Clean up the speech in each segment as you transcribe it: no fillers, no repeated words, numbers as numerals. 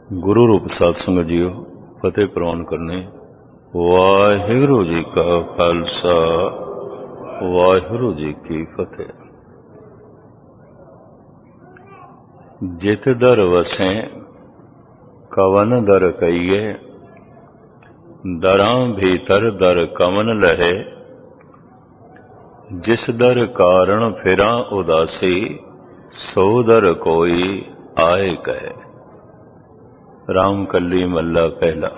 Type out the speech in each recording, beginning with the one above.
गुरु रूप सत्संग जीओ फतेह प्रवान करने। वाहिगुरु जी का खालसा वाहिगुरु जी की फतेह। जित दर वसें कवन दर कहिए, दरां भीतर दर कवन लहे। जिस दर कारण फिरां उदासी, सो दर कोई आए कहे। राम कली मल्ला पहला।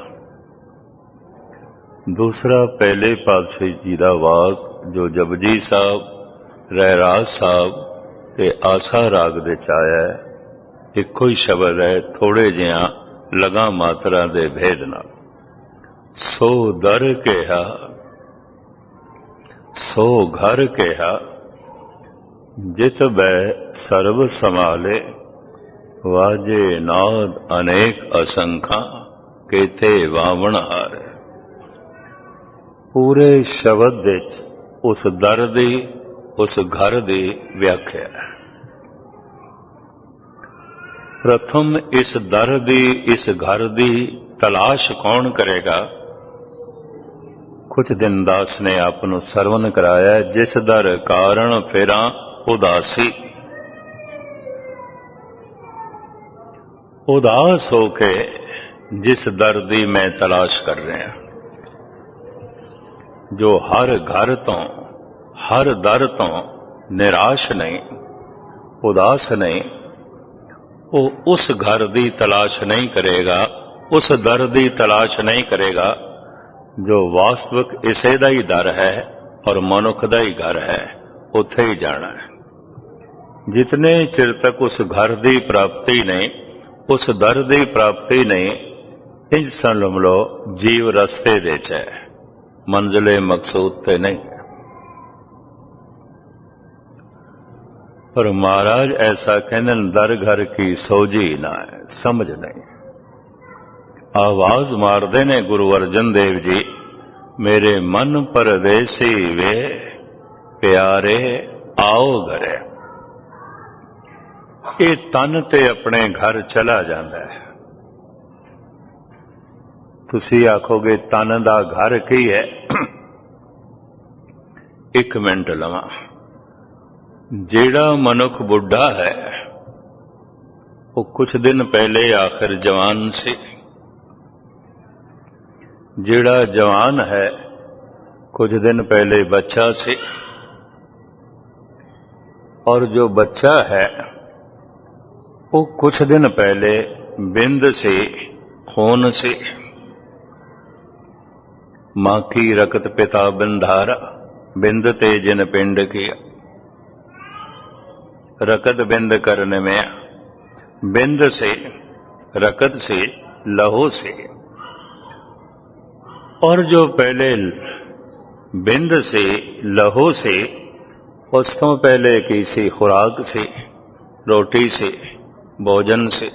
दूसरा पहले पातशाही जी का वाक जो जपजी साहब रहराज साहब ते आसा राग दे च आया है, इको ही शब्द है थोड़े जिहा लगा मात्रा दे भेद नाल। सो दर कहा सो घर कहा, जित बै सर्व संभाले। वाजे नाद अनेक असंखा, केते वावण हार। पूरे शब्द विच उस दर दी उस घर दी व्याख्या है। प्रथम इस दर दी इस घर दी तलाश कौन करेगा? कुछ दिन दास ने आपनों सरवण कराया, जिस दर कारण फिरां उदासी। उदास होके जिस दर दी मैं तलाश कर रहा, जो हर घर तो हर दर तो निराश नहीं उदास नहीं, वो उस घर दी तलाश नहीं करेगा, उस दर दी तलाश नहीं करेगा जो वास्तविक इसे दा ही दर है और मनुख दा ही घर है, उत्थे ही जाना है। जितने चिर तक उस घर दी प्राप्ति नहीं, उस दर की प्राप्ति नहीं, इंज समझ लो जीव रस्ते दे च है, मंजिले मकसूद ते नहीं। पर महाराज ऐसा कहने, दर घर की सोझी ना है, समझ नहीं। आवाज मारते ने गुरु अर्जन देव जी, मेरे मन परदेसी वे प्यारे आओ घरे। ये तन ते अपने घर चला जाता है। तुसी आखोगे तन दा घर की है? एक मिनट लवा। जेड़ा मनुख बुढ़ा है वो कुछ दिन पहले आखिर जवान से, जेड़ा जवान है कुछ दिन पहले बच्चा से, और जो बच्चा है वो कुछ दिन पहले बिंद से खून से। मां की रकत पिता बिंधारा, बिंद ते जिन पिंड किया। रकत बिंद करने में, बिंद से रकत से लहू से। और जो पहले बिंद से लहू से, उस तो पहले किसी खुराक से, रोटी से, भोजन से।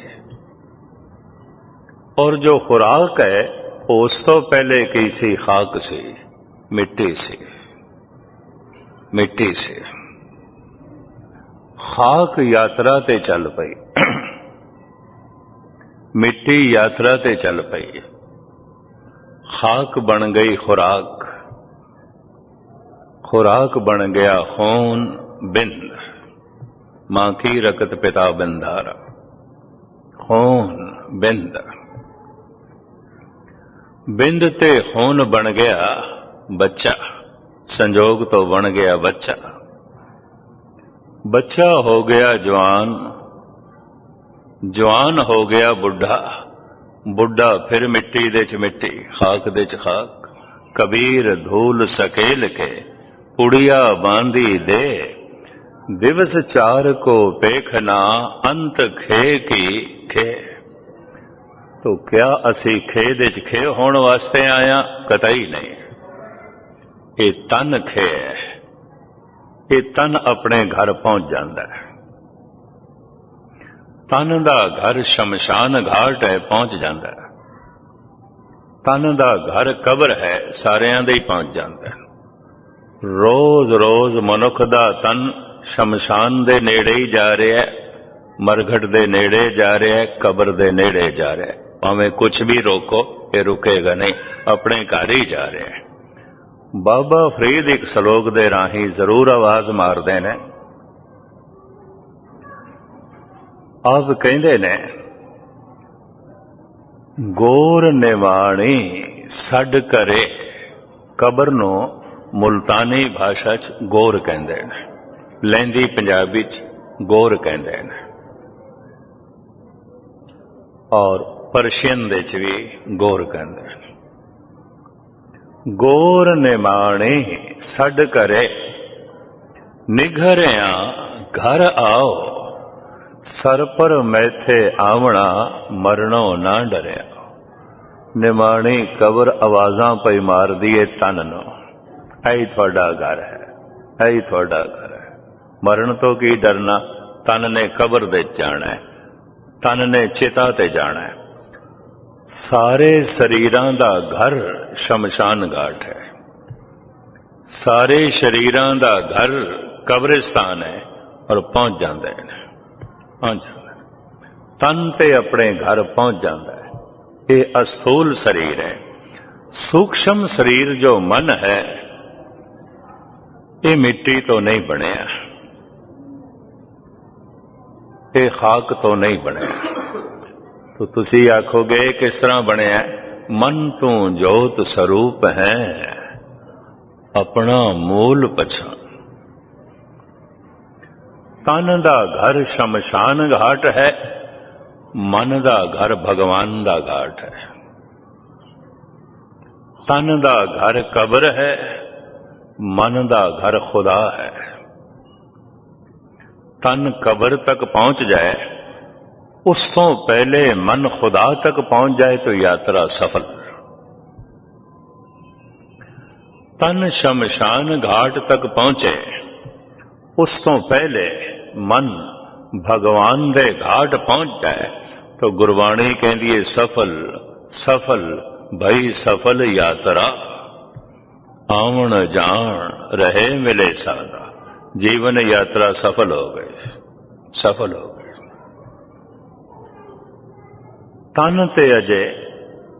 और जो खुराक है उस तो पहले किसी खाक से, मिट्टी से। मिट्टी से खाक यात्रा ते चल पई, मिट्टी यात्रा ते चल पई, खाक बन गई खुराक, खुराक बन गया खून बिंद। मां की रकत पिता बिंधारा, खून बिंद। बिंद ते खून बन गया बच्चा, संजोग तो बन गया बच्चा। बच्चा हो गया जवान, जवान हो गया बुढ़ा, बुढ़ा फिर मिट्टी दे च मिट्टी, खाक दे च खाक। कबीर धूल सकेल के पुड़िया बांधी दे, दिवस चार को पेखना अंत खे की खे। तो क्या असी खेद च खे होने वास्ते आया? कतई नहीं। ये तन खे है, ये तन अपने घर पहुंच जाता है। तन दा घर शमशान घाट है, पहुंच जाता है। तन दा घर कब्र है, सारियां दे ही पहुंच जाता है। रोज रोज मनुख दा तन शमशान दे नेड़े ही जा रहा है, मरघट दे नेड़े जा रहा है, कब्र दे नेड़े जा रहा है। भावें कुछ भी रोको, ये रुकेगा नहीं, अपने घर ही जा रहे हैं। बाबा फरीद एक सलोक दे राही जरूर आवाज मारते ने। आप कहते ने, गोर निवाणी सड करे, कबर नू मुल्तानी भाषा च गोर कहते हैं, लैंदी पंजाबी च गोर कहते हैं, और परशियन दे च भी गोर कहते हैं। गोर निमाणे सड करे, निघरिया घर आओ, सर पर मैथे आवना मरणों ना डरिया। निमाणी कबर आवाजां पई मार दिए तन नो, ऐ थोड़ा घर है, ऐ थोड़ा घर है। मरण तो की डरना, तन ने कबर दे जाना है, तन ने चिता ते जाना है। सारे शरीरां दा घर शमशान घाट है, सारे शरीरां दा घर कब्रिस्तान है, और पहुंच जाते हैं, पहुंच जाते हैं। तन ते अपने घर पहुंच जाता है। ये अस्थूल शरीर है। सूक्ष्म शरीर जो मन है, ये मिट्टी तो नहीं बनया, ये खाक तो नहीं बनया। तो तुसी आखोगे किस तरह बनया? मन तू जोत स्वरूप है, अपना मूल पछान। तन दा घर शमशान घाट है, मन दा घर भगवान दा घाट है। तन दा घर कब्र है, मन दा घर खुदा है। तन कब्र तक पहुंच जाए, उस तो पहले मन खुदा तक पहुंच जाए तो यात्रा सफल। तन शमशान घाट तक पहुंचे, उस तो पहले मन भगवान दे घाट पहुंच जाए तो गुरबाणी कहती है, सफल सफल भई सफल यात्रा, आवन जान रहे मिले सादा। जीवन यात्रा सफल हो गई, सफल हो गई। तन ते अजे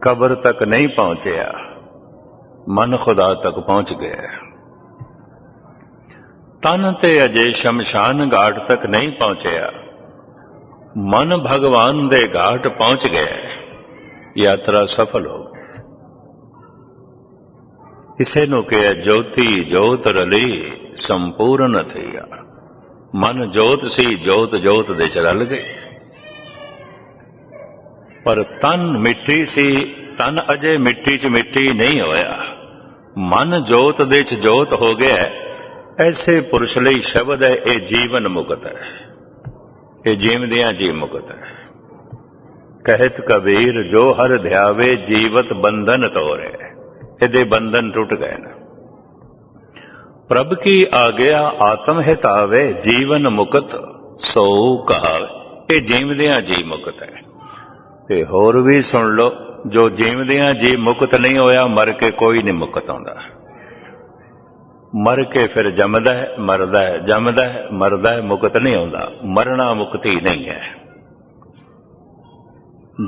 कब्र तक नहीं पहुंचया, मन खुदा तक पहुंच गया। तन ते अजे शमशान घाट तक नहीं पहुंचया, मन भगवान दे घाट पहुंच गए, यात्रा सफल हो गई। इसे नु कहे ज्योति जोत रली संपूर्ण थिया। मन जोत सी, जोत जोत दे च रल गई। पर तन मिट्टी सी, तन अजे मिट्टी च मिट्टी नहीं होया, मन जोत दे च जोत हो गया। ऐसे पुरुष लई शब्द है, ये जीवन मुक्त है, ये जीवदियां जी मुक्त है। कहत कबीर जो हर ध्यावे, जीवत बंधन तोरे। यदि बंधन टूट गए न। प्रभ की आज्ञा आत्म हितावे, जीवन मुक्त सो कहावे। ये जीवदियां जी मुक्त है। ते होर भी सुन लो, जो जीवदियां जी मुक्त नहीं होया, मर के कोई नहीं मुक्त आंदा। मर के फिर जमदा है, मरदा है, जमदा है, मरदा है, मुक्त नहीं आंदा। मरना मुक्ति नहीं है।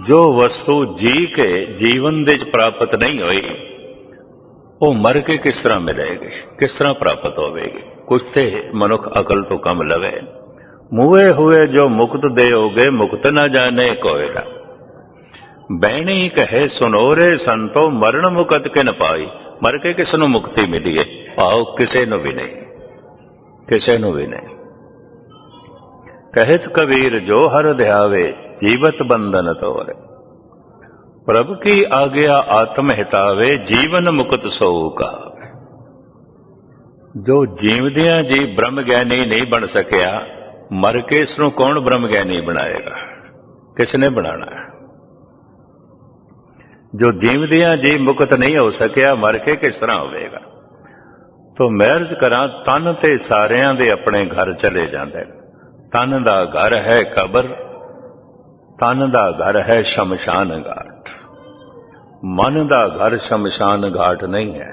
जो वस्तु जी के जीवन दे प्राप्त नहीं हुई, वो मर के किस तरह मिलेगी, किस तरह प्राप्त होगी? कुछ ते मनुख अकल तो कम लवे। मुए हुए जो मुक्त दे होगे, मुक्त न जाने कोयला। बैणी कहे सुनोरे संतो, मरण मुकत के न पाई। मर के किस नू मुक्ति मिली है? पाओ किसे नू भी नहीं, किसे नू भी नहीं। कहत कबीर जो हर ध्यावे, जीवत बंधन तोरे। प्रभु की आज्ञा आत्म हितावे, जीवन मुक्त सो कहावे। जो जीवदियां जी ब्रह्म ज्ञानी नहीं बन सकिया, मर के इसनू कौन ब्रह्म ज्ञानी बनाएगा? किसने बनाना है? जो जीवदियां जी मुक्त नहीं हो सकिया, मर के किस तरह होवेगा? तो मैं अर्ज करा, तन ते सारियां दे अपने घर चले जाते। तन दा घर है कब्र, तन दा घर है शमशान घाट। मन दा घर शमशान घाट नहीं है।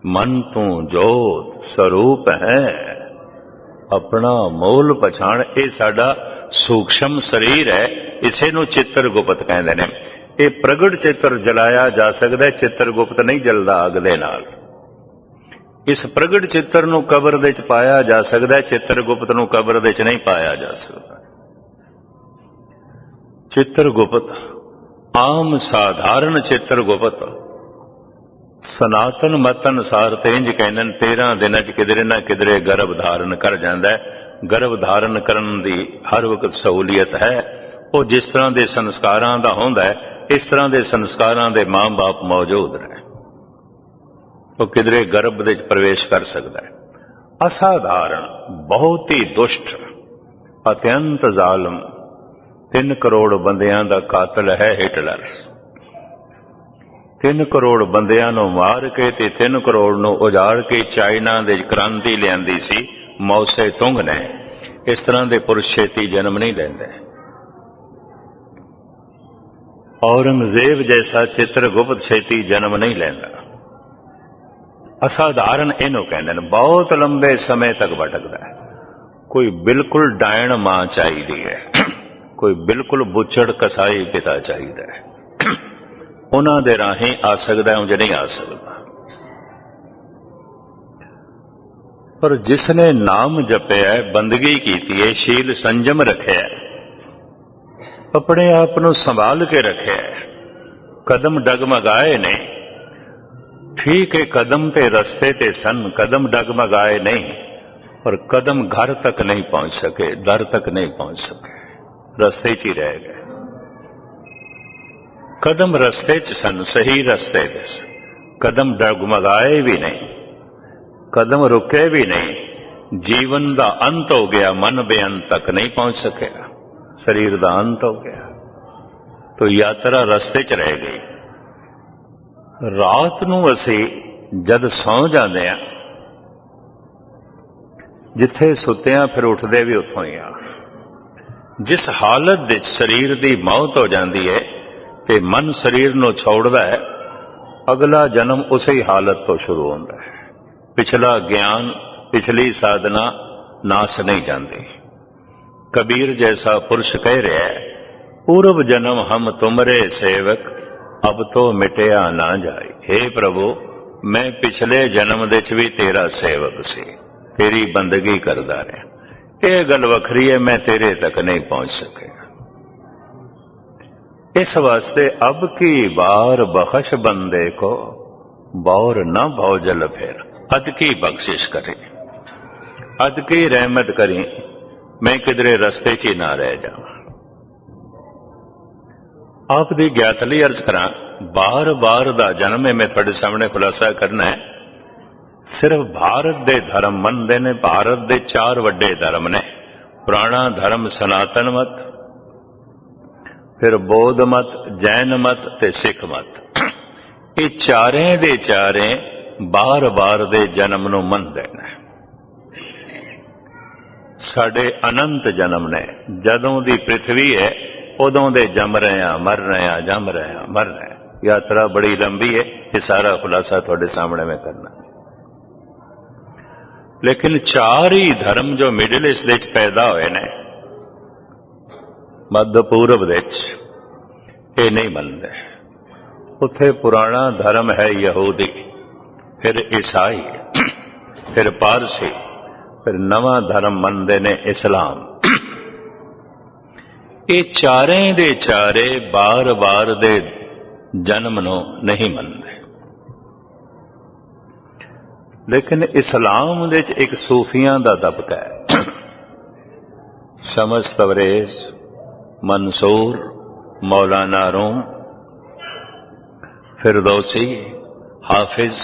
मन तू जोत स्वरूप है, अपना मूल पछाण। ये साडा सूक्ष्म शरीर है, इसे नूं चित्रगुप्त कहंदे ने। ये प्रगट चित्र जलाया जा सकदा है, चित्रगुप्त नहीं जलदा अग दे नाल। इस प्रगट चित्र नूं कबर दे च पाया जा सकदा है, चित्रगुप्त नूं कबर दे च नहीं पाया जा सकदा। चित्रगुप्त आम साधारण चित्रगुप्त सनातन मत अनुसार ते इंज कहंदे ने 13 दिनां च किधरे ना किधरे गर्भ धारण कर जांदा है। गर्भ धारण करन दी हर वक्त सहूलियत है। वो जिस तरह के संस्कारां दा हुंदा है, इस तरह के संस्कारां दे मां बाप मौजूद रहे, वो किधरे गर्भ दे प्रवेश कर सकता है। असाधारण, बहुत ही दुष्ट, अत्यंत जालम 3 करोड़ बंदियां दा कातल है हिटलर। 3 करोड़ बंदियां नूं मार के ते 3 करोड़ नूं उजाड़ के चाइना दे क्रांति लियांदी सी मौसे तुंग ने। इस तरह के पुरुष छेती जन्म नहीं लेंदे। औरंगजेब जैसा चित्रगुप्त छेती जन्म नहीं लेंदा। असाधारण इनू कहते हैं, बहुत लंबे समय तक भटकता है। कोई बिल्कुल डायण मां चाहिए है, कोई बिल्कुल बुचड़ कसाई पिता चाहिए है, उन्हां दे राहें आ सकता है, उंज नहीं आ सकता। पर जिसने नाम जपया है, बंदगी की है, शील संजम रखे है, अपने आप को संभाल के रखे है, कदम डगमगाए नहीं। ठीक है, कदम ते रस्ते ते सन, कदम डगमगाए नहीं, और कदम घर तक नहीं पहुंच सके, दर तक नहीं पहुंच सके, रस्ते च ही रह गए। कदम रस्ते च सन, सही रस्ते च, कदम डगमगाए भी नहीं, कदम रुके भी नहीं। जीवन का अंत हो गया, मन बेअंत तक नहीं पहुंच सके, शरीर का अंत हो गया, तो यात्रा रस्ते च रह गई। रात नूं असी जद सौ जाते हैं, जिथे सुत्तियां फिर उठते भी उतों ही आ। जिस हालत दे शरीर की मौत हो जाती है ते मन शरीर नूं छोड़दा है, अगला जन्म उसी हालत तो शुरू होता है। पिछला ज्ञान, पिछली साधना नाश नहीं जाती। कबीर जैसा पुरुष कह रहा है, पूर्व जन्म हम तुमरे सेवक, अब तो मिटिया ना जाए। हे प्रभु, मैं पिछले जन्म दे च भी तेरा सेवक सी, तेरी बंदगी करदा रहा। यह गल वखरी है, मैं तेरे तक नहीं पहुंच सके। इस वास्ते अब की बार बख्श बंदे को, बौर न भौजल फिर, अद की बख्शिश करे, अद की रहमत करी, मैं किधरे रस्ते च ही ना रह जावां। आप दी ज्ञात लई अर्ज करा, बार बार दा जन्म है, मैं थोड़े सामने खुलासा करना है। सिर्फ भारत दे धर्म मनदे ने, भारत दे 4 वड्डे धर्म ने, पुराना धर्म सनातन मत, फिर बौद्ध मत, जैन मत ते सिख मत। ये चारें दे चारें बार बार दे जन्म नूं मनदे ने। साडे अनंत जन्म ने, जदों दी पृथ्वी है उदों दे जम रहे हैं, मर रहे हैं, जम रहे हैं, मर रहे हैं। यात्रा बड़ी लंबी है, ये सारा खुलासा थोड़े सामने में करना। लेकिन 4 ही धर्म जो मिडिल ईस्ट दे पैदा हुए ने, मध्य पूर्व दे ये नहीं मनते। उत्थे पुराना धर्म है यहूदी, फिर ईसाई, फिर पारसी, फिर नवा धर्म मनते ने इस्लाम। ये चारें दे चारे बार बार दे जन्म नूं नहीं मनते। लेकिन इस्लाम दे एक सूफियां दा तबका है, शमस तबरेज, मंसूर, मौलाना रूम, फिरदौसी, हाफिज,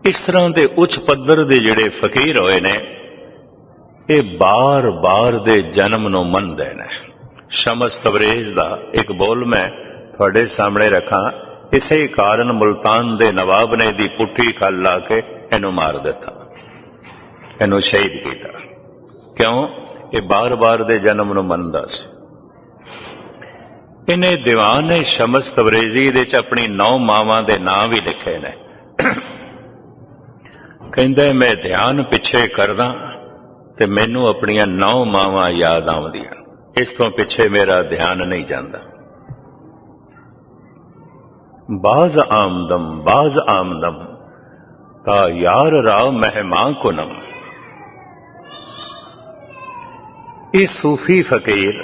इस तरह के उच्च पद्धर के जिहड़े फकीर होए ने, ये बार बार दे जन्म नूं मनदे ने। शमस तबरेज दा एक बोल मैं थोड़े सामने रखा। इसे कारण मुल्तान दे नवाब ने दी पुट्ठी खल ला के इनू मार दिता, इनू शहीद किया। क्यों? ये बार बार दे जन्म नूं मनदा सी। इन्हें दीवान शमस तबरेजी दे च अपनी 9 मावां दे नाम भी लिखे ने। कहंदे मैं ध्यान पिछे करदा ते मैनू अपनियां 9 मावां याद आउंदियां। इस तो पिछे मेरा ध्यान नहीं जाता। बाज आमदम ता यार राव मेहमा कुनम। ये सूफी फकीर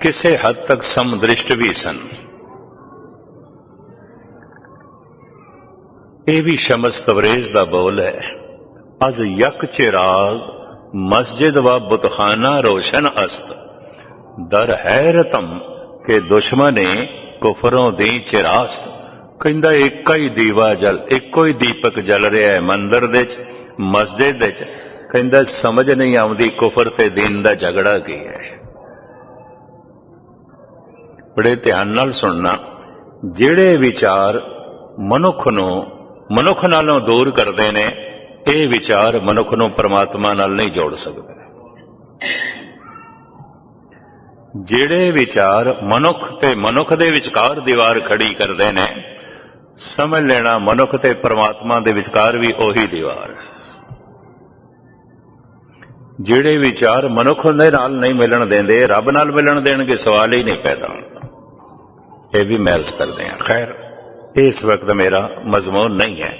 किसी हद तक समदृष्ट भी सन। ये भी शमस तबरेज का बोल है, अज यक चिराग मस्जिद व बुतखाना रोशन अस्त, दर हैरतम के दुश्मने कुफरों दी चिरास्त। कहंदा एक ही दीवा जल, एक ही दीपक जल रहा है मंदिर दे मस्जिद दे। कहंदा समझ नहीं आउंदी कुफर ते दीन दा झगड़ा की है। बड़े ध्यान नाल सुनना, जिहड़े विचार मनुख नालों दूर करते हैं, ये विचार मनुख नूं परमात्मा नाल नहीं जोड़ सकते। जिहड़े विचार मनुख दे विचकार दीवार खड़ी करते हैं, समझ लेना मनुख ते परमात्मा दे विचकार भी ओही दीवार। जिहड़े विचार मनुख दे नाल नहीं मिलन देंदे, रब नाल मिलन देणगे, सवाल ही नहीं पैदा होता। ये भी महज करते हैं। खैर, इस वक्त मेरा मजमून नहीं है।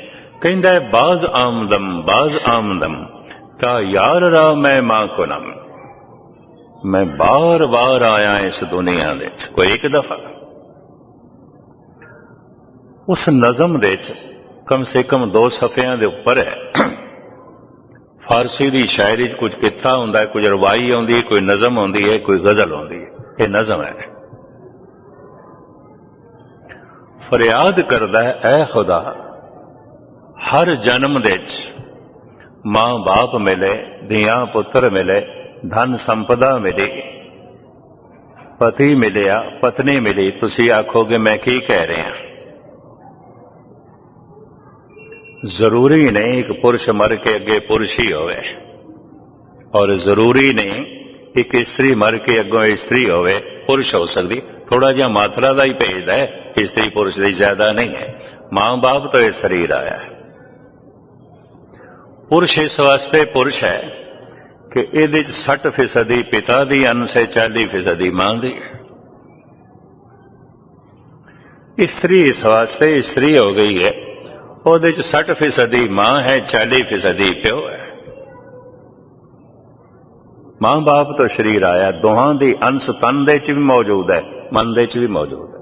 कहंदा है बाज आमदम ता यार रा मैं मां को नम। मैं बार बार आया इस दुनिया दे, कोई एक दफा उस नज़म दे कम से कम 2 सफ़ियां दे उपर है। फारसी दी शायरी कुछ किता हुंदा है, कुछ रवाई आउंदी है, कोई नज़म आउंदी है, कोई गजल आउंदी है। ये नज़म है। फरियाद करदा है, ऐ खुदा हर जन्म दे मां बाप मिले, धियां पुत्र मिले, धन संपदा मिली, पति मिलिया, पत्नी मिली। तुसी आखोगे मैं की कह रहा। जरूरी नहीं एक पुरुष मर के अगे पुरुष ही होवे, और जरूरी नहीं एक स्त्री मर के अगों स्त्री होवे पुरुष हो सकती। थोड़ा जिहा मात्रा का ही भेद है, स्त्री पुरुष की ज्यादा नहीं है। मां बाप तो यह शरीर आया है। पुरुष इस वास्ते पुरुष है कि ये 60% पिता दी अंश है, 40% मां दी। स्त्री इस वास्ते स्त्री हो गई है, ਉਹਦੇ 60% मां है, 40% प्यो है। मां बाप तो शरीर आया, दोहां दी अंश तन दे च भी मौजूद है, मन दे च भी मौजूद है।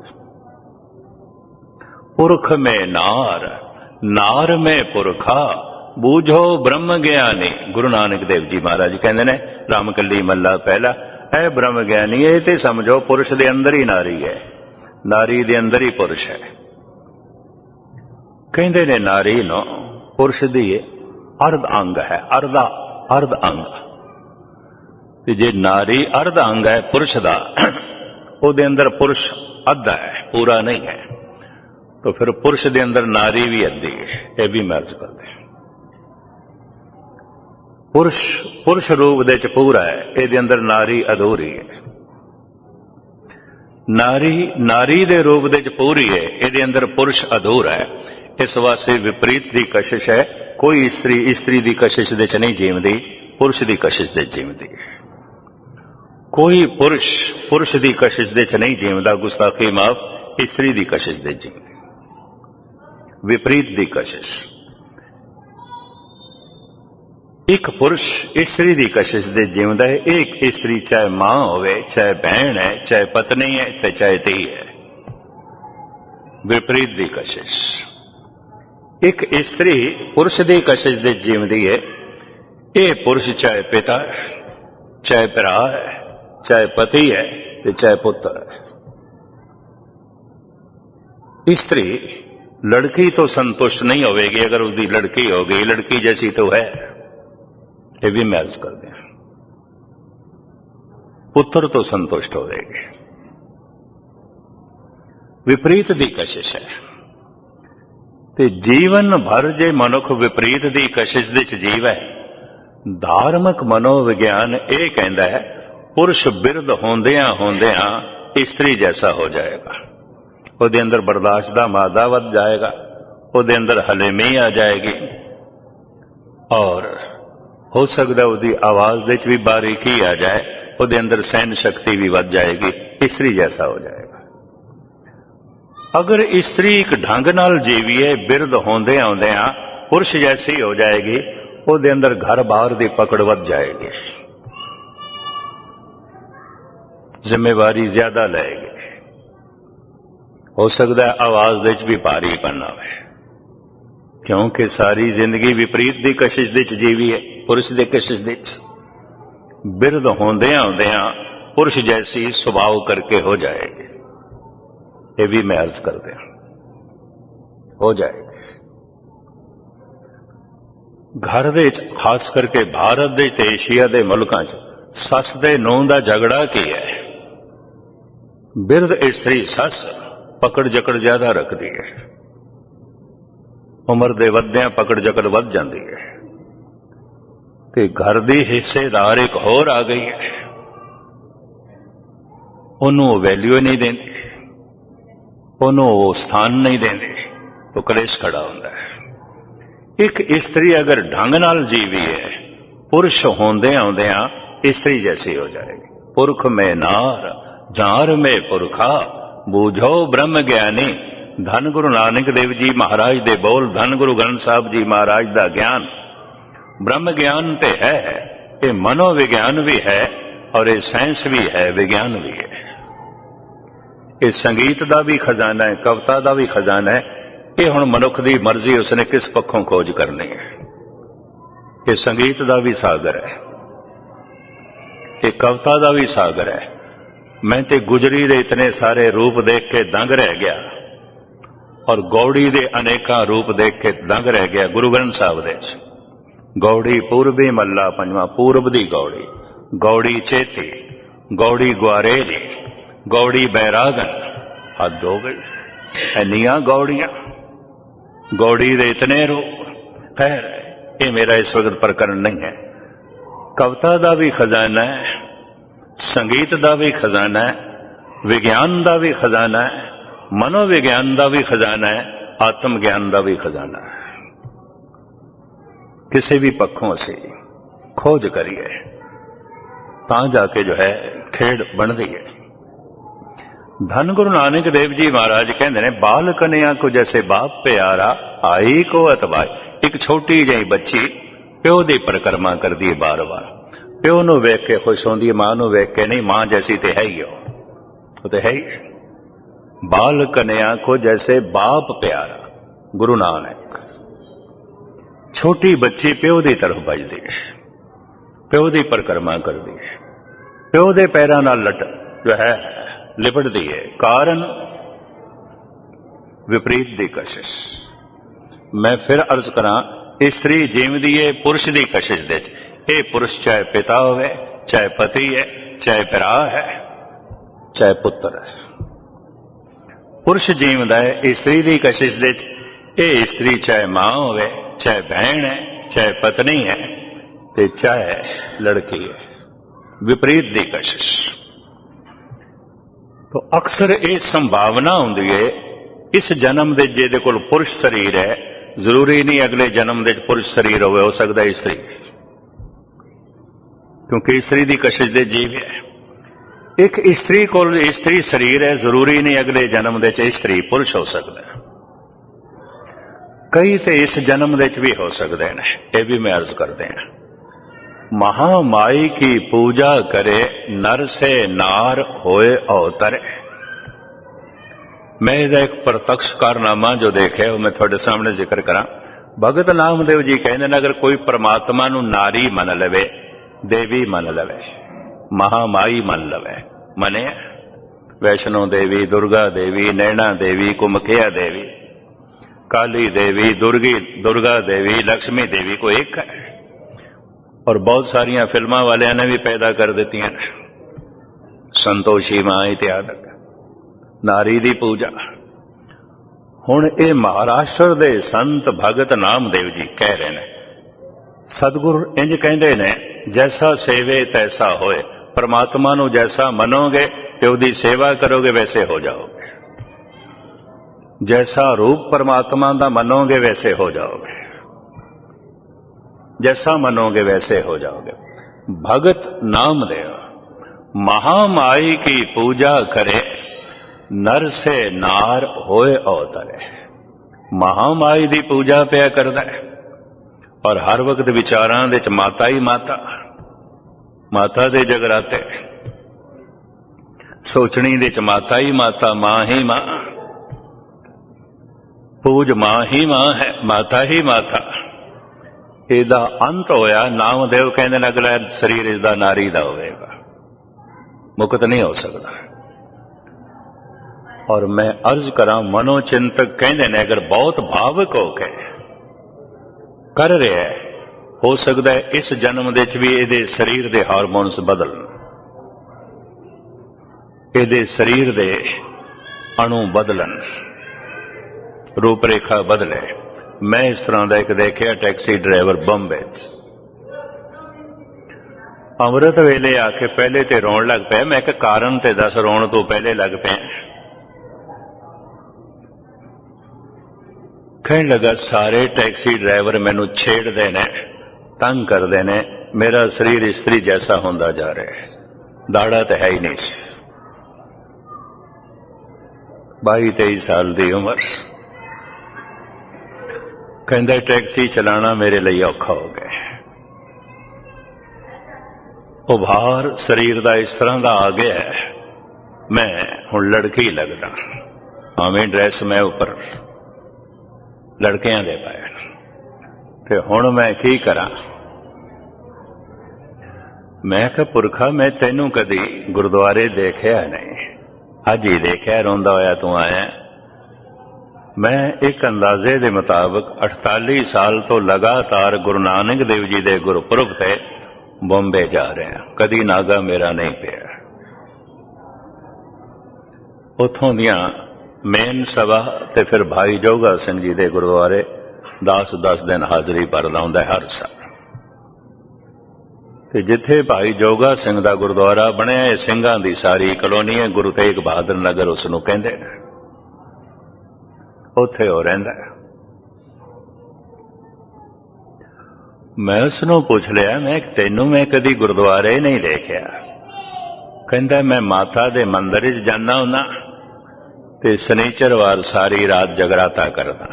पुरख में नार, नार में पुरखा, बूझो ब्रह्म ज्ञानी। गुरु नानक देव जी महाराज कहते ने रामकली मल्ला पहला, ऐ ब्रह्म ज्ञानी ये ते समझो पुरुष दे अंदर ही नारी है, नारी दे अंदर ही पुरुष है। कहते ने नारी नो पुरुष दी अर्ध अंग है, अर्ध अंग। जे नारी अर्ध अंग है पुरुष दा, ਉਹਦੇ अंदर पुरुष अद्धा है, पूरा नहीं है, तो फिर पुरुष दे अंदर नारी भी अद्धी है। यह भी मर्ज करते हैं। पुरुष रूप दे च पूरा है, ਇਹਦੇ अंदर नारी अधूरी है। नारी दे रूप दे च पूरी है, ਇਹਦੇ अंदर पुरुष अधूरा है। इस वास्ते विपरीत की कशिश है। कोई स्त्री की कशिश दे च नहीं जीवती, पुरुष की कशिश दे जीवती। कोई पुरुष की कशिश दे च नहीं जीवता, गुस्ताखी माफ, स्त्री की कशिश दे जीवती। विपरीत की कशिश। एक पुरुष स्त्री की कशिश दे जीवता है, एक स्त्री चाहे मां होवे, चाहे बहन है, चाहे पत्नी है, ते चाहे धी है। विपरीत की कशिश। एक स्त्री पुरुष की कशिश दे जीवती है, ये पुरुष चाहे पिता है, चाहे भरा है, चाहे पति है, चाहे पुत्र है। स्त्री लड़की तो संतुष्ट नहीं होगी अगर उसकी लड़की हो गई, लड़की जैसी तो है, ये भी मैच कर दें। पुत्र तो संतुष्ट हो जाएगी। विपरीत की कशिश है। ते जीवन भर जे मनुख विपरीत की कशिश दे च जीवै, धार्मिक मनोविज्ञान ये कहता है पुरुष बिरध होंदियां होंदियां स्त्री जैसा हो जाएगा। ਉਹਦੇ अंदर बर्दाश्त का मादा वध जाएगा, ਉਹਦੇ अंदर हलेमी आ जाएगी, और हो सकता उसकी आवाज दे भी बारीकी आ जाए, ਉਹਦੇ ਅੰਦਰ सहन शक्ति भी ਵੱਧ जाएगी, स्त्री जैसा हो जाएगा। अगर स्त्री एक ढंग नाल जीवीए, बिरध होंदे आउंदियां पुरुष जैसी हो जाएगी, ਉਹਦੇ अंदर घर बाहर की पकड़ ਵੱਧ जाएगी, जिम्मेवारी ज्यादा लेगी। हो सकता है आवाज दे भी भारीपन आवे, क्योंकि सारी जिंदगी विपरीत की कशिश दे जीवी है, पुरुष की कशिश दे। बिरध होंदे आउंदियां पुरुष जैसी स्वभाव करके हो जाएगी, ये भी मैं अर्ज कर दिया, हो जाएगी। घर दे खास करके भारत दे ते एशिया दे मुल्कां च सस दे नूंह दा झगड़ा की है। बिरध स्त्री सस पकड़ जकड़ ज्यादा रखती है, उम्र दे वधियां पकड़ जकड़ वध जाती है, ते घर दी हिस्सेदार एक होर आ गई है, उन्होंने वैल्यू नहीं देती, उन्होंने स्थान नहीं देती, तो कलेश खड़ा होता है। एक स्त्री अगर ढंग नाल जीवी है, पुरुष होंदे आउंदियां स्त्री जैसी हो जाएगी। पुरख में नार जार में पुरखा, बूझो ब्रह्म ज्ञानी। धन गुरु नानक देव जी महाराज दे बोल, धन गुरु ग्रंथ साहब जी महाराज दा ज्ञान। ब्रह्म ज्ञान ते है, ये मनोविज्ञान भी है और ये साइंस भी है, विज्ञान भी है। ये संगीत का भी खजाना है, कविता का भी खजाना है। ये हुण मनुख की मर्जी, उसने किस पक्षों खोज करनी है। ये संगीत का भी सागर है, ये कविता का भी सागर है। मैं ते गुजरी दे इतने सारे रूप देख के दंग रह गया, और गौड़ी दे अनेका रूप देख के दंग रह गया। गुरु ग्रंथ साहब दे गौड़ी पूर्वी मल्ला पंजवा, पूर्व दी गौड़ी, गौड़ी चेती, गौड़ी ग्वारेली, गौड़ी बैरागन। हद हो गई, इन्नियां गौड़ियां, गौड़ी दे इतने रूप। खैर, ये मेरा इस वक्त प्रकरण नहीं है। कविता का भी खजाना है, संगीत का भी खजाना है, विज्ञान का भी खजाना है, मनोविज्ञान का भी खजाना है, आत्म ज्ञान का भी खजाना है। किसी भी पक्षों से खोज करिए तां जाके जो है खेड बनती है। धन गुरु नानक देव जी महाराज कहते हैं, बाल कन्या को जैसे बाप प्यारा, आई को अतबाई। एक छोटी जी बच्ची प्यो की परिक्रमा करती है बार बार, प्यो नूं वेख के खुश होंदी है, मां नूं वेख के नहीं। मां जैसी तो है ही, वो तो है ही। बाल कन्या को जैसे बाप प्यारा, गुरु नानक। छोटी बच्ची प्यो की तरफ बजदी है, प्यो की परिक्रमा करती है, प्यो के पैरों नाल लट जो है लिपटती है। कारण विपरीत की कशिश। मैं फिर अर्ज करा, स्त्री जीवदी है पुरुष की कशिश दे। ये पुरुष चाहे पिता होवे, चाहे पति है, चाहे भरा है, चाहे पुत्र है। पुरुष जीवदा है स्त्री की कशिश दे। ये स्त्री चाहे मां होवे, चाहे बहन है, चाहे पत्नी है, ते चाहे लड़की है। विपरीत की कशिश। तो अक्सर ये संभावना होंदी है, इस जन्म दे जिहदे कोल पुरुष शरीर है, जरूरी नहीं अगले जन्म दे पुरुष शरीर हो सकता है स्त्री, क्योंकि स्त्री की कशिश दे जीव है। एक स्त्री कोल स्त्री शरीर है, जरूरी नहीं अगले जन्म दे स्त्री पुरुष हो सकता है। कई तो इस जन्म दे भी हो सकते हैं, ये भी मैं अर्ज करते हैं। महामाई की पूजा करे, नर से नार होए अवतरे। मैं इसका एक प्रत्यक्ष कारनामा जो देखे वो मैं थोड़े सामने जिक्र करा। भगत नामदेव जी कहते हैं, अगर कोई परमात्मा नू नारी मन लवे, देवी मन लवे, महामाई मन लवे, मने वैष्णो देवी, दुर्गा देवी, नैना देवी, कुमखिया देवी, काली देवी, दुर्गा देवी, लक्ष्मी देवी को एक है। और बहुत सारिया फिल्मां वालिया ने भी पैदा कर दी हैं, संतोषी मां इत्यादि। नारी दी पूजा। हुण ये महाराष्ट्र दे संत भगत नामदेव जी कह रहे हैं, सतगुरु इंज कहते ने, जैसा सेवे तैसा होए। परमात्मा नू जैसा मनोगे ते उहदी सेवा करोगे वैसे हो जाओगे। जैसा रूप परमात्मा दा मनोगे वैसे हो जाओगे, जैसा मनोगे वैसे हो जाओगे। भगत नामदेव महामाई की पूजा करे, नर से नार होए अवतरे। महामाई की पूजा पिया करदा है और हर वक्त विचारां दे च माता ही माता, माता दे जगराते, सोचनी दे च माता ही माता, मां ही मां, पूज मां ही मां है, माता ही माता। ਇਹਦਾ अंत होया, नामदेव कहते ने अगला शरीर इसका नारी का होगा, मुक्त नहीं हो सकता। और मैं अर्ज करा, मनोचिंतक कहते ने अगर बहुत भावुक होके कर रहा है, हो सकता है इस जन्म दे भी ये शरीर के हारमोन्स बदलन, ये शरीर के अणु बदलन, रूपरेखा बदले। मैं इस तरह का एक देखिया टैक्सी ड्राइवर बंबे अमृत वेले आके पहले तो रोन लग पे। मैं एक कारण ते दस, रोन तो पहले लग पे। कहने लगा सारे टैक्सी ड्राइवर मैनू छेड़ते ने, तंग करते ने, मेरा शरीर स्त्री जैसा होंदा जा रहा है, दाड़ा तो है ही नहीं सी, 22-23 साल की उम्र। कहता टैक्सी चलाना मेरे लिए औखा हो गया, उभार शरीर का इस तरह का आ गया है, मैं हुण लड़की लगदा, भावें ड्रैस मैं उपर लड़कियां दे पाए, ते हुण मैं की करा। मैं कहा पुरखा मैं तेनू कदी गुरुद्वारे देखिया नहीं, अज ही देखिया रोंदा होया तू आया। मैं एक अंदाजे के मुताबिक 48 साल तो लगातार गुरु नानक देव जी के गुरपुरब से बॉम्बे जा रहे हैं, कदी नागा मेरा नहीं पिया। उथों दियां मेन सभा ते फिर भाई जोगा सिंह जी के गुरुद्वारे 10-10 दिन हाजरी भरदा हुंदा हर साल। ते जिथे भाई जोगा सिंह का गुरुद्वारा बनया, सिंघां दी सारी कलोनी है, गुरु तेग बहादुर नगर उसनूं कहंदे ने, उत्थे हो रहिंदा। मैं उसनों पूछ लिया, मैं तेनू मैं कदी गुरुद्वारे नहीं देखिया। कहंदा मैं माता दे मंदिर च जाना हुंदा ते शनिचरवार सारी रात जगराता करदा,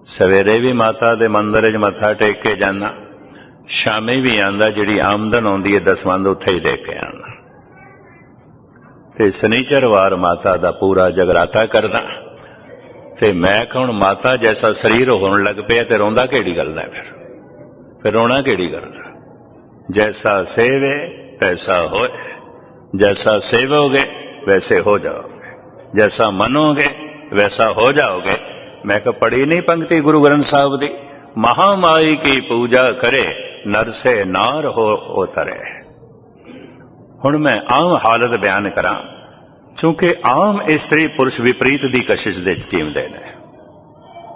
सवेरे भी माता दे मंदिर च मत्था टेक के जाना, शामी भी आंदा, जिहड़ी आमदन आउंदी है दसवंध उत्थे ही दे के आना, ते शनिचरवार माता दा पूरा जगराता करदा। ते मैं हुण माता जैसा शरीर होने लग पे ते रोंदा केड़ी गल है, फिर रोना केड़ी गल। जैसा सेवे तैसा होए, जैसा सेवोगे वैसे हो जाओगे, जैसा मनोगे वैसा हो जाओगे। मैं कहा पढ़ी नहीं पंक्ति गुरु ग्रंथ साहब दी, महामाई की पूजा करे, नर से नार हो उतरे। हुण मैं आम हालत बयान करा, क्योंकि आम स्त्री पुरुष विपरीत की कशिश दे जीवते हैं।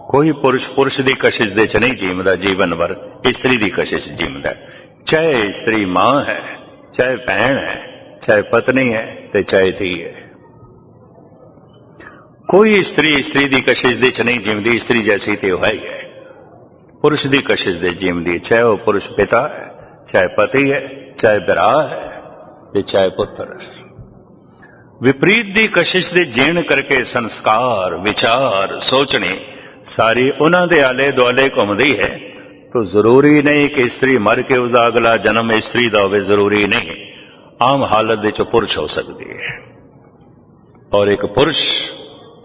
कोई पुरुष पुरुष की कशिश दे नहीं जीवता, जीवन भर स्त्री की कशिश जीवता है। चाहे स्त्री मां है, चाहे भैन है, चाहे पत्नी है, तो चाहे धी है। कोई स्त्री स्त्री की कशिश दे नहीं जीवती, स्त्री जैसी तो है ही है। पुरुष की कशिश दे जीवती, चाहे वह पुरुष पिता है, चाहे पति है, चाहे बिरा है, चाहे पुत्र है। विपरीत की कशिश दे जीण करके संस्कार विचार सोचने सारी उन्हां दे आले दुआले घूमदी है। तो जरूरी नहीं कि स्त्री मर के उसका अगला जन्म स्त्री का हो, जरूरी नहीं। आम हालत विच पुरुष हो सकती है और एक पुरुष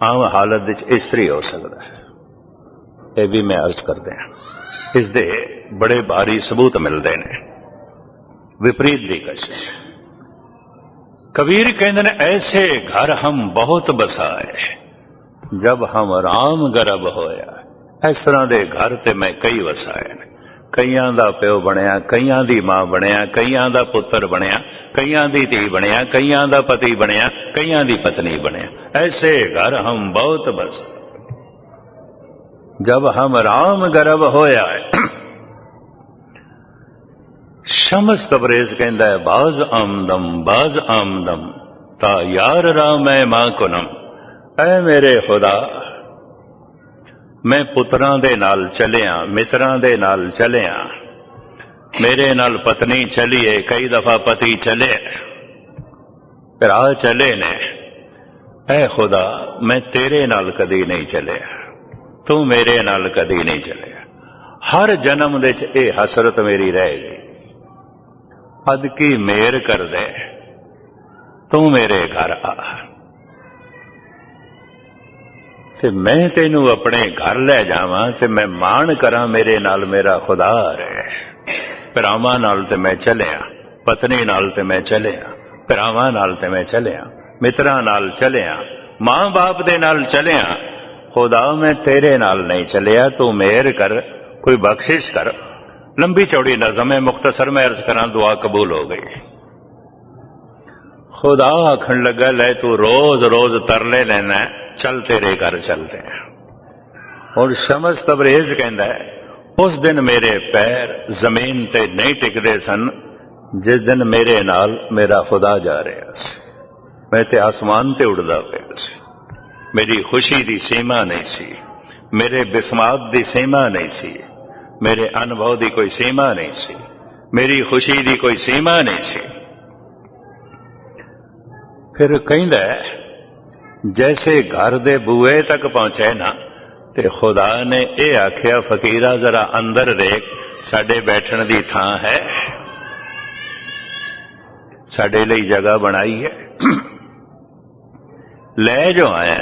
आम हालत विच स्त्री हो सकता है। यह भी मैं अर्ज करते हैं, इसके बड़े भारी सबूत मिलते हैं। विपरीत की कशिश, कबीर कहते हैं ऐसे घर हम बहुत बसाए, जब हम राम गर्भ होया। इस तरह के घर ते मैं कई वसाए, कईयां दा प्यो बनया, कईयां दी मां बनया, कईयां दा पुत्र बनया, कईयां दी धी बनया, कईयां दा पति बनया, कईयां दी पत्नी बनया। ऐसे घर हम बहुत बसाए, जब हम राम गर्भ होया। शमस तबरेज कहता है बाज आमदम ता यार राम है मां कुनम। ऐ मेरे खुदा, मैं पुत्रां दे नाल चलिया, मित्रां दे नाल चलिया, मेरे नाल पत्नी चली है, कई दफा पति चले, भरा चले ने, ऐ खुदा मैं तेरे नाल कदी नहीं चले, तू मेरे नाल कदी नहीं चले। हर जन्म दे च ये हसरत मेरी रहेगी, अद की मेहर कर दे, तू मेरे घर आ ते मैं तेनू अपने घर ले जावां ते मैं मान करा मेरे नाल मेरा खुदा रहे। भरावां नाल ते मैं चलिया, पत्नी नाल ते मैं चलिया, भरावां नाल ते मैं चलिया, मित्रां नाल चलिया, मां बाप दे नाल चलिया। खुदा मैं तेरे नाल नहीं चलिया, तू मेहर कर, कोई बख्शिश कर। लंबी चौड़ी नज़म है, मुख्तसर में अर्ज करा, दुआ कबूल हो गई। खुदा आखन लगा, ले तू रोज रोज तरले लेना, चल तेरे घर चलते हैं। और शमस तबरेज कहता है, उस दिन मेरे पैर जमीन ते नहीं टिकते सन जिस दिन मेरे नाल मेरा खुदा जा रहा सी। मैं ते आसमान ते उड़दा पिया सी, मेरी खुशी दी सीमा नहीं सी, मेरे बिस्मात दी सीमा नहीं सी, मेरे अनुभव दी कोई सीमा नहीं सी, मेरी खुशी दी कोई सीमा नहीं सी। फिर कहंदा है, जैसे घर दे बूए तक पहुंचे ना ते खुदा ने यह आख्या, फकीरा जरा अंदर देख, साडे बैठण दी थां है, साडे लई जगह बनाई है, ले जो आया।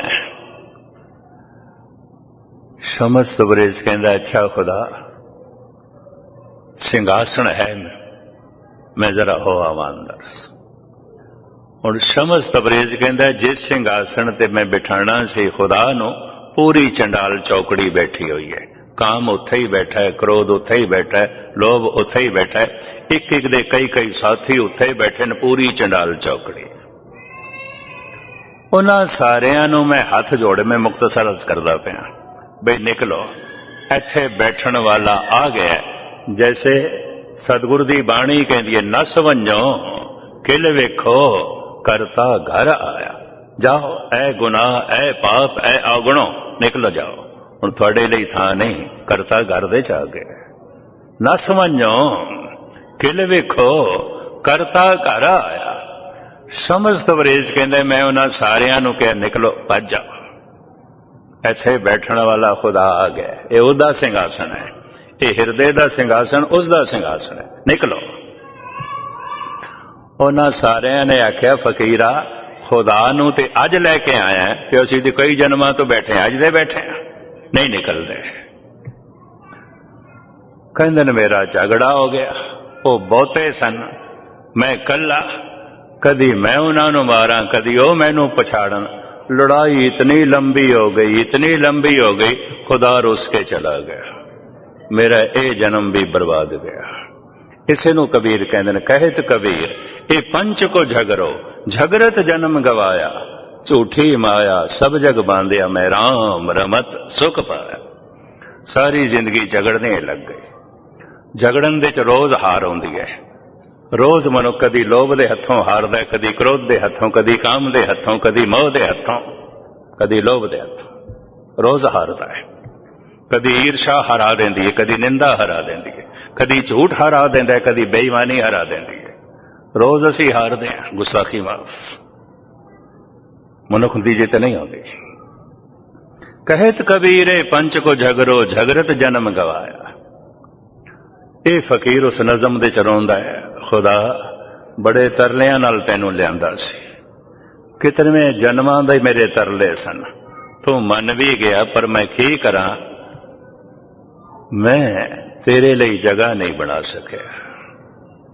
शमस तबरेज कहंदा, अच्छा खुदा सिंहासन है, मैं जरा हो आवां अंदर। और शमस तबरेज कहंदा, जिस सिंहासन ते मैं बिठाना सी खुदा नूं, पूरी चंडाल चौकड़ी बैठी हुई है। काम उत्थे ही बैठा है, क्रोध उत्थे ही बैठा है, लोभ उत्थे ही बैठा है, एक एक दे कई कई साथी उत्थे ही बैठे ने, पूरी चंडाल चौकड़ी। उन्हां सारियां नूं मैं हथ जोड़, मैं मुख्तसर अर्ज करदा पिया, बई निकलो, इत्थे बैठण वाला आ गया। जैसे सतगुर दी बाणी कहंदी है, नस वंजो किल वेखो करता घर आया। जाओ ऐ गुनाह, ऐ पाप, ऐ अवगुणो, निकल जाओ, हुण तुहाडे लई थां नहीं, करता घर दे च आ गया। नस वंजो किल वेखो करता घर आया। शमस तबरेज कहंदे, मैं उन्हां सारियां नूं कहा, निकलो भज जाओ, इत्थे बैठण वाला खुदा आ गया। ये उहदा सिंघासन है, ये हिरदे दा सिंघासन उसदा सिंघासन है, निकलो। उन्हां सारियां ने आख्या, फकीरा खुदा नूं ते अज लैके आया कि असीं ते कई जन्मां तो बैठे, अज दे बैठे नहीं निकलते। कहंदे ने, मेरा झगड़ा हो गया, वो बहुते सन, मैं कला, कदी मैं उन्हां नूं मारां, कदी वो मैनूं पछाड़न। लड़ाई इतनी लंबी हो गई, इतनी लंबी हो गई, खुदा रुस के चला गया, मेरा ये जन्म भी बर्बाद गया। इसे नूं कबीर कहंदे ने, कहत कबीर ये पंच को झगरो, झगरत जन्म गवाया, झूठी माया सब जग बांधिया, मैं राम रमत सुख पाया। सारी जिंदगी झगड़ने लग गई। झगड़न दे च रोज हार आउंदी है, रोज मनुख कदी लोभ दे हथों हारदा है, कदी क्रोध दे हथों, कदी काम दे हथों, कदी मोह दे हथों, कदी लोभ दे हथों, रोज हारदा है। कदी ईर्षा हरा देंदी है, कदी निंदा हरा देंदी है, कदी झूठ हरा देंदा है, कदी बेईमानी हरा देंदी है। रोज असी हारदे हैं। गुस्साखी माफ, मनुख दी जित नहीं आती। कहत कबीरे पंच को झगरो, झगरत जन्म गवाया। ये फकीर उस नज़म दे च रोंदा है, खुदा बड़े तरलियां नाल तैनूं लिआंदा सी, कितने जन्मां दे मेरे तरले सन, तू मन भी गया, पर मैं की करा, मैं तेरे लिए जगह नहीं बना सकिया,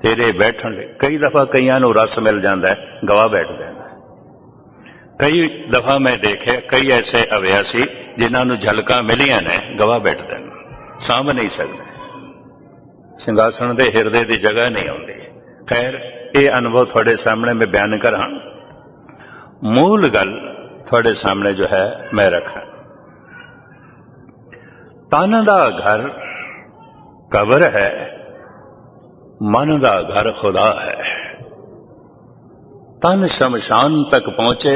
तेरे बैठण लिए। कई दफा कईयां नूं रस मिल जाता है, गवा बैठ जाता है। कई दफा मैं देखे, कई ऐसे अभ्यासी जिन्हां नूं झलकां मिलियां ने, गवा बैठते हैं, सांभ नहीं सकते, सिंघासन दे हिरदे दी जगह नहीं आउंदी। खैर, ये अनुभव थोड़े सामने मैं बयान करा, मूल गल थोड़े सामने जो है मैं रखा। तन दा घर कब्र है, मन दा घर खुदा है। तन शमशान तक पहुंचे,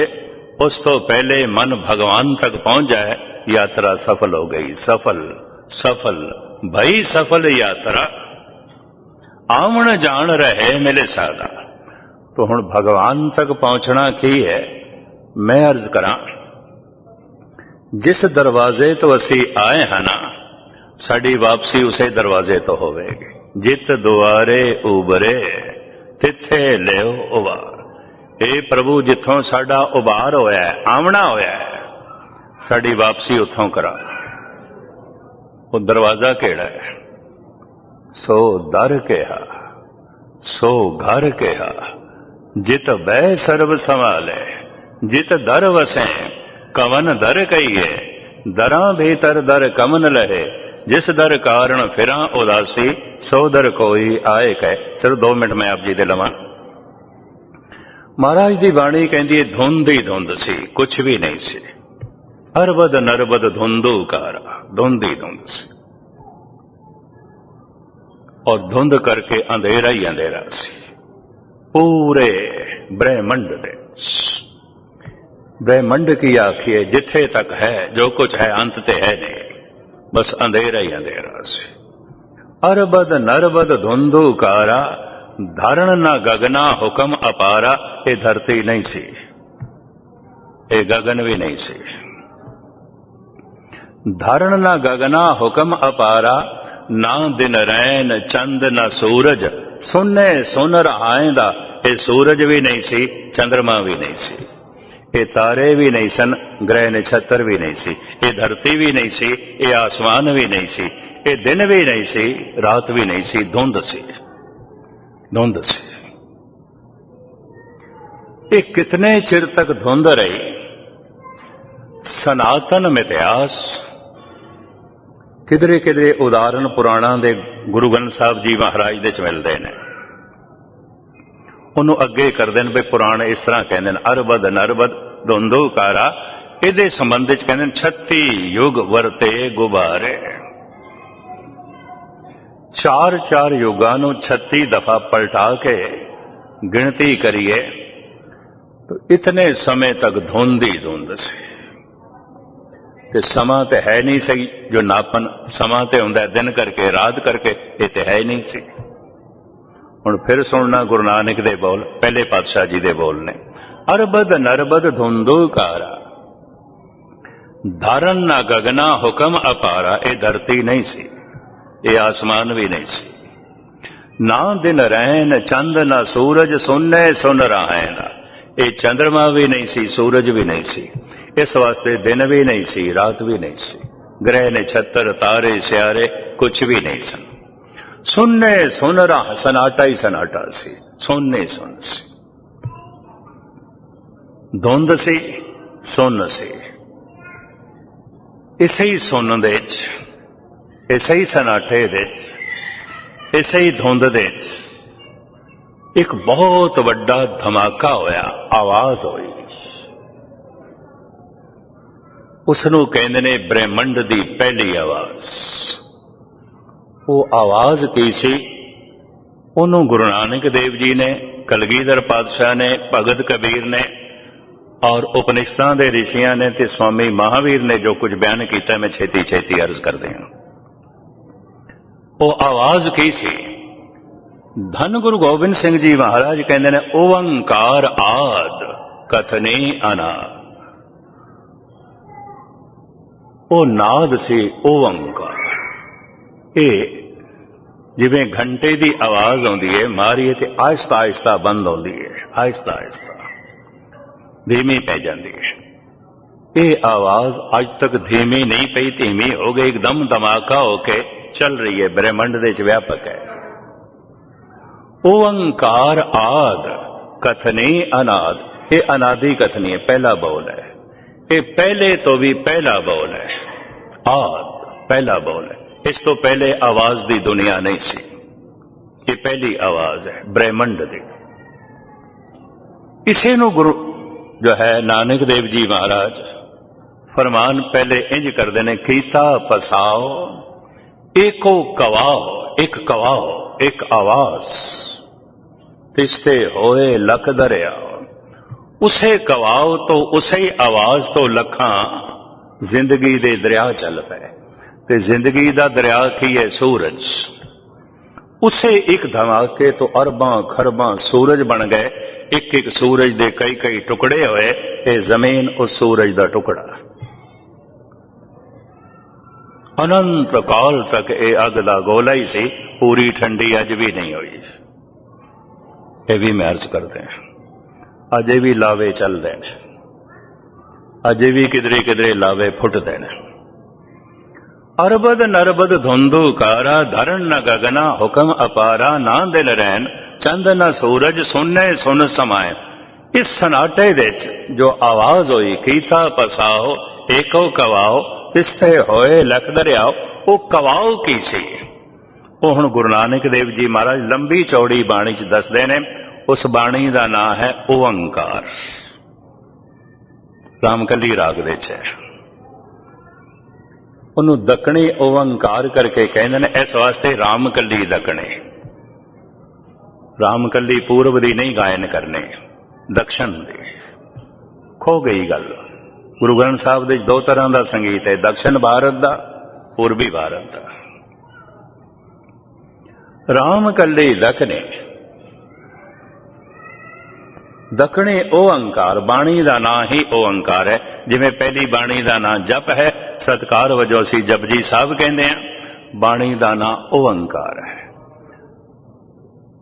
उस तो पहले मन भगवान तक पहुंच जाए, यात्रा सफल हो गई। सफल सफल भई सफल यात्रा, आवन जान रहे मिले सादा। तो हुण भगवान तक पहुंचना की है? मैं अर्ज करा, जिस दरवाजे तो असी आए हैं ना, साड़ी वापसी उसे दरवाजे तो होवेगी। जित दुआरे उबरे तिथे लियो उबार। हे प्रभु, जिथों साडा उबार होया है, आमना होया है, साड़ी वापसी उथों करा। वो दरवाजा केड़ा है? सो दर केहा, सो घर केहा। जित बै सर्व संभाले, जित दर वसें कवन दर कहिए। दरा भीतर दर कमन लहे, जिस दर कारण फिरा उदासी। सो दर कोई आए कह। सिर्फ 2 मिनट मैं आप जी दे लवां। महाराज दी बाणी कहती है, धुंध ही धुंध सी, कुछ भी नहीं सी। अरबद नरबद धुंधू कारा, धुंध ही धुंध सी। और धुंध करके अंधेरा ही अंधेरा सी पूरे ब्रह्मंड दे। ब्रह्मंड की आखिए जिथे तक है, जो कुछ है अंत ते है नहीं, बस अंधेरा ही अंधेरा सी। अरबद नरबद धुंधू कारा, धारण ना गगना हुक्म अपारा। ये धरती नहीं सी, ये गगन भी नहीं सी। धारण ना गगना हुक्म अपारा, ना दिन रैन चंद ना सूरज। सुने सुन रहाएंदा, ये सूरज भी नहीं सी, चंद्रमा भी नहीं सी, ये तारे भी नहीं सन, ग्रह नक्षत्र भी नहीं सी, ये धरती भी नहीं सी, ये आसमान भी नहीं सी, ये दिन भी नहीं सी, रात भी नहीं सी, धुंध सी, धुंध सी। ये कितने चिर तक धुंध रही? सनातन इतिहास किधरे किधरे उदाहरण पुराणा दे गुरु ग्रंथ साहब जी महाराज दे च मिलते हैं। उन्होंने अगे करते हैं भी पुराण इस तरह कहते हैं, अरबद नरबद धुंधू कारा। ये संबंध कहते 36 युग वरते गुबारे। 4-4 युगां नूं 36 दफा पलटा के गिनती करिए तो इतने समय तक धुंध ही धुंध सी। ते समा ते है नहीं सही, जो नापन समा ते हुंदा है दिन करके रात करके, ये ते है नहीं सी। हुण फिर सुनना गुरु नानक दे बोल, पहले पातशाह जी दे बोल ने, अरबद नरबद धुंधू कारा, धारण ना गगना हुक्म अपारा। ये धरती नहीं सी, ये आसमान भी नहीं सी, ना दिन रैन चंद ना सूरज। सुनने सुन रहाएना, ये चंद्रमा भी नहीं सी, सूरज भी नहीं सी, इस वास्ते दिन भी नहीं सी, रात भी नहीं सी, ग्रह नक्षत्र तारे स्यारे कुछ भी नहीं सन। सुनने सुन रहा, सनाटा ही सनाटा सी, सुनने सुन सी, धुंध सी, सुन सी। इसे ही सुन दे, इसे ही सनाटे दे, इसे ही धुंध दे एक बहुत वड्डा धमाका होया, आवाज हुई। उसनू कहंदे ने ब्रह्मंड दी पहली आवाज। वो आवाज की सी? उन्होंने गुरु नानक देव जी ने, कलगीधर पातशाह ने, भगत कबीर ने और उपनिषदां दे ऋषियां ने ते स्वामी महावीर ने जो कुछ बयान किया, मैं छेती छेती अर्ज कर दिया। वो आवाज की सी? धन गुरु गोबिंद सिंह जी महाराज कहते ने, ओंकार आद कथने अनाद। वो नाद सी ओंकार। ये जिवें घंटे की आवाज आती है, मारीए तो आहिस्ता आहिस्ता बंद होती है, आहिस्ता आहिस्ता धीमी पै जाती है। ये आवाज आज तक धीमी नहीं पई, धीमी हो गई, एकदम धमाका होके चल रही है, ब्रह्मंड दे च व्यापक है। ओंकार आद कथने अनाद। ये अनादि कथनी है, पहला बोल है। ये पहले तो भी पहला बोल है, आद पहला बोल है। इस तो पहले आवाज दी दुनिया नहीं सी, ये पहली आवाज है ब्रह्मंड दी। इसे नु गुरु जो है नानक देव जी महाराज फरमान पहले इंज करते ने, कीता पसाओ एको कवाओ, एक कवाओ एक आवाज, तिस्ते होए लख दरिया। उसे कवाओ तो उसे ही आवाज तो लखा जिंदगी दे दरिया चल पे। ते जिंदगी दा दरिया की है सूरज। उसे एक धमाके तो अरबां खरबां सूरज बन गए, एक एक सूरज दे कई कई टुकड़े होए, ये जमीन उस सूरज दा टुकड़ा। अनंत काल तक ये अग दा गोला ही सी, पूरी ठंडी अज भी नहीं हुई। ये भी मैं अर्ज करते हैं, अजे भी लावे चल देने, अजे भी किधरे किधरे लावे फुट देने। अरबद नरबद धुंधुकारा, धरण न गगना हुक्म अपारा, ना दिल रैन चंद न सूरज, सुनने सुन समाए। इस सनाटे दे जो आवाज होई, कीता पसाओ एको कवाओ, तिस्थे होए लख दरियाओ, वो कवाओ की सी। वो हुण गुरु नानक देव जी महाराज लंबी चौड़ी बाणी च दसदे ने, उस बाणी का नाम है ओंकार। रामकली राग दे च उन्हों दकणे ओंकार करके कहते हैं, इस वास्ते रामकली दकणे। रामकली पूर्व दी नहीं गायन करने, दक्षिण दी। खो गई गल। गुरु ग्रंथ साहब दे दो तरह का संगीत है, दक्षिण भारत का, पूर्वी भारत का। रामकली दकणे, दखणे ओंकार, बाणी का नाम ही ओंकार है। जिमें पहली बाणी का नाम जप है, सत्कार वजों असीं जपजी साहब कहते हैं, बाणी का नाम ओंकार है।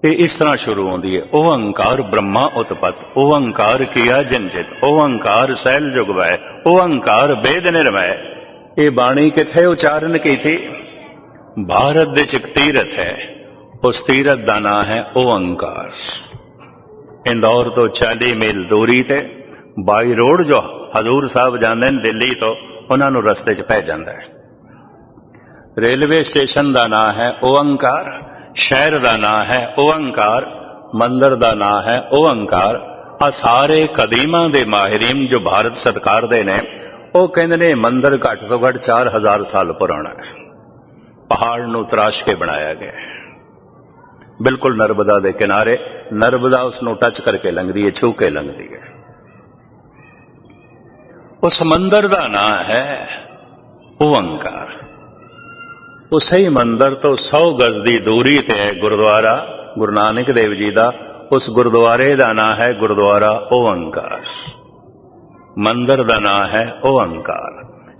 ये इस तरह शुरू होती है, ओंकार ब्रह्मा उत्पत, ओंकार किया जंजित, ओंकार सैल जुगवै, ओंकार वेद निर्वय। ये बाणी किथे उच्चारण की थी? भारत दे एक तीरथ है, उस तीरथ का नाम है ओंकार। इंदौर तो 40 मील दूरी ते बाई रोड जो हजूर साहब जाते हैं दिल्ली तो, उन्होंने रस्ते च पै जाता है। रेलवे स्टेशन का नाम है ओंकार, शहर का नाम है ओंकार, मंदिर का नाम है ओंकार। आ सारे कदीमा के माहिरीन जो भारत सरकार दे ने, वो कहते ने मंदिर घट तो घट 4000 साल पुराना है, पहाड़ नूं तराश के बनाया गया है। बिल्कुल नर्मदा के किनारे, नर्मदा उसनों टच करके लंघदी है, छू के लंघदी है। उस मंदिर का नाम है ओंकार। उस ही मंदिर तो 100 गज की दूरी ते है गुरुद्वारा गुरु नानक देव जी का। उस गुरुद्वारे का नाम है गुरुद्वारा ओंकार। मंदिर का नाम है ओंकार,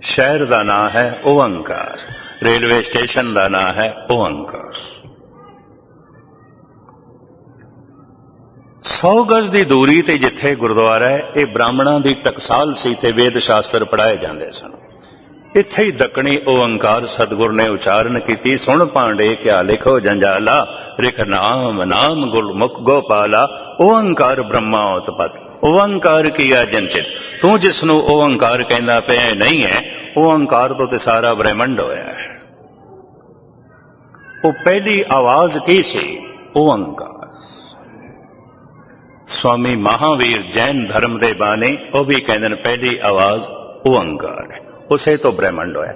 शहर का नाम है ओंकार, रेलवे स्टेशन का नाम है ओंकार। 100 गज की दूरी ते जिथे गुरुद्वारा है, ये ब्राह्मणों की टकसाल सी ते वेद शास्त्र पढ़ाए जाते सन। इत्थे ही दकणी ओंकार सतगुर ने उच्चारण की। सुन पांडे क्या लिखो जंजाला, रिख नाम नाम गुरमुख गोपाला, ओंकार ब्रह्मा उत्पत, ओंकार किया जंचित। तू जिसनों ओंकार कहना पे नहीं है, ओंकार तो सारा ब्रह्मंड होया है। वो पहली आवाज की सी? ओंकार। स्वामी महावीर जैन धर्म के बानी, वो भी कहते पहली आवाज ओंकार है, उसे तो ब्रह्मंड होया।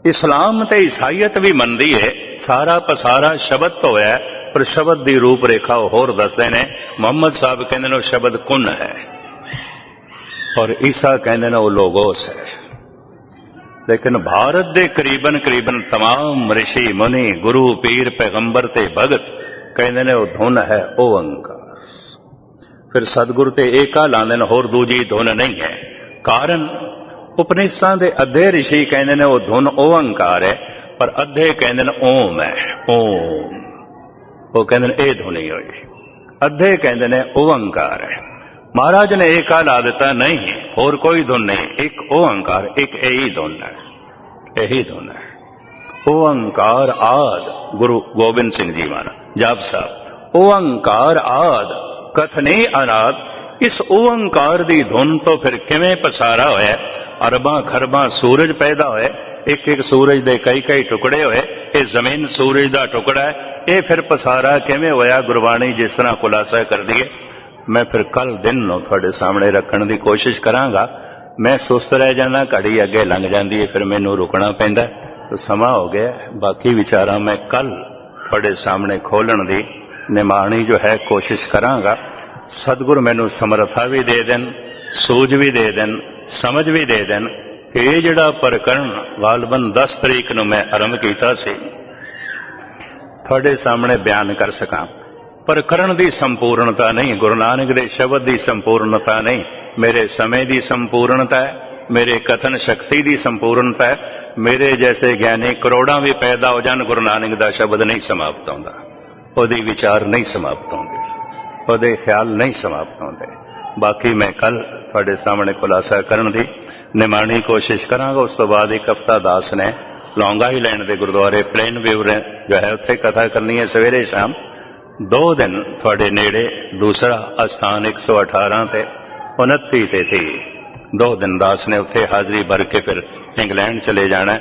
इस्लाम ते ईसाईयत भी मनदी है, सारा पसारा शब्द तो होया, पर शब्द की रूप रेखा होर दसदे ने। मोहम्मद साहब कहते शब्द कुन है, और ईसा कहते वो लोगोस है। लेकिन भारत के करीबन तमाम ऋषि मुनि गुरु पीर पैगंबर ते भगत कहते वो धुन है ओंकार। फिर सतगुरु ते एका लांदे ने, होर दूजी धुन नहीं है। कारण उपनिषदां दे अद्धे ऋषि कहते ने वो धुन ओंकार है, पर अद्धे कहते ने ओम है, ओम। वो कहते ने ये धुन ही होई। अद्धे कहते ने ओंकार है। महाराज ने एका ला दिता, नहीं होर कोई धुन नहीं, एक ओंकार, एक यही धुन है, यही धुन है। ओंकार आद, गुरु गोबिंद सिंह जी महाराज जाप साहब, ओंकार आद कथने अनाद। इस ओंकार दी धुन तो फिर किवें पसारा होया, अरबां खरबां सूरज पैदा होए, एक एक सूरज दे कई कई टुकड़े होए, ये जमीन सूरज दा टुकड़ा है। ये फिर पसारा किवें होया, गुरबाणी जिस तरह खुलासा कर दिए। मैं फिर कल दिन नूं तुहाडे सामने रखण दी कोशिश करांगा। मैं सुस्त रह जाना, घड़ी अगे लंघ जांदी है, फिर मैनूं रुकना पैंदा, तो समा हो गया। बाकी विचारा मैं कल तुहाडे सामने खोलण दी निमाणी जो है कोशिश करांगा। सतगुरु मैनूं समर्था भी दे देन, सूझ भी दे देन, समझ भी दे देन कि ये जिहड़ा प्रकरण गालबन 10 तरीक नूं मैं आरंभ कीता सी, ਤੁਹਾਡੇ ਸਾਹਮਣੇ ਬਿਆਨ ਕਰ ਸਕਾਂ, ਪਰ ਕਰਨ ਦੀ ਸੰਪੂਰਨਤਾ ਨਹੀਂ, ਗੁਰੂ ਨਾਨਕ ਦੇ ਸ਼ਬਦ ਦੀ ਸੰਪੂਰਨਤਾ ਨਹੀਂ, ਮੇਰੇ ਸਮੇਂ ਦੀ ਸੰਪੂਰਨਤਾ ਹੈ, ਮੇਰੇ ਕਥਨ ਸ਼ਕਤੀ ਦੀ ਸੰਪੂਰਨਤਾ ਹੈ। ਮੇਰੇ ਜੈਸੇ ਗਿਆਨੀ ਕਰੋੜਾਂ ਵੀ ਪੈਦਾ ਹੋ ਜਾਣ, ਗੁਰੂ ਨਾਨਕ ਦਾ ਸ਼ਬਦ ਨਹੀਂ ਸਮਾਪਤ ਹੁੰਦਾ, ਉਹਦੀ ਵਿਚਾਰ ਨਹੀਂ ਸਮਾਪਤ ਹੁੰਦੇ, ਉਹਦੇ ਖਿਆਲ ਨਹੀਂ ਸਮਾਪਤ ਹੁੰਦੇ। ਬਾਕੀ ਮੈਂ ਕੱਲ ਤੁਹਾਡੇ ਸਾਹਮਣੇ ਖੁਲਾਸਾ ਕਰਨ ਦੀ ਨਿਮਾਣੀ ਕੋਸ਼ਿਸ਼ ਕਰਾਂਗਾ। ਉਸ ਤੋਂ ਬਾਅਦ ਇੱਕ ਹਫ਼ਤਾ ਦਾਸ ਨੇ ਲੌਂਗ ਆਈਲੈਂਡ ਦੇ ਗੁਰਦੁਆਰੇ ਪਲੇਨ ਵਿਊ ਜੋ ਹੈ ਉੱਥੇ ਕਥਾ ਕਰਨੀ ਹੈ ਸਵੇਰੇ ਸ਼ਾਮ। 2 ਦਿਨ ਤੁਹਾਡੇ ਨੇੜੇ ਦੂਸਰਾ ਅਸਥਾਨ 118 ਤੇ 29 ਤੇ ਸੀ। 2 ਦਿਨ ਦਾਸ ਨੇ ਉੱਥੇ ਹਾਜ਼ਰੀ ਭਰ ਕੇ ਫਿਰ ਇੰਗਲੈਂਡ ਚਲੇ ਜਾਣਾ।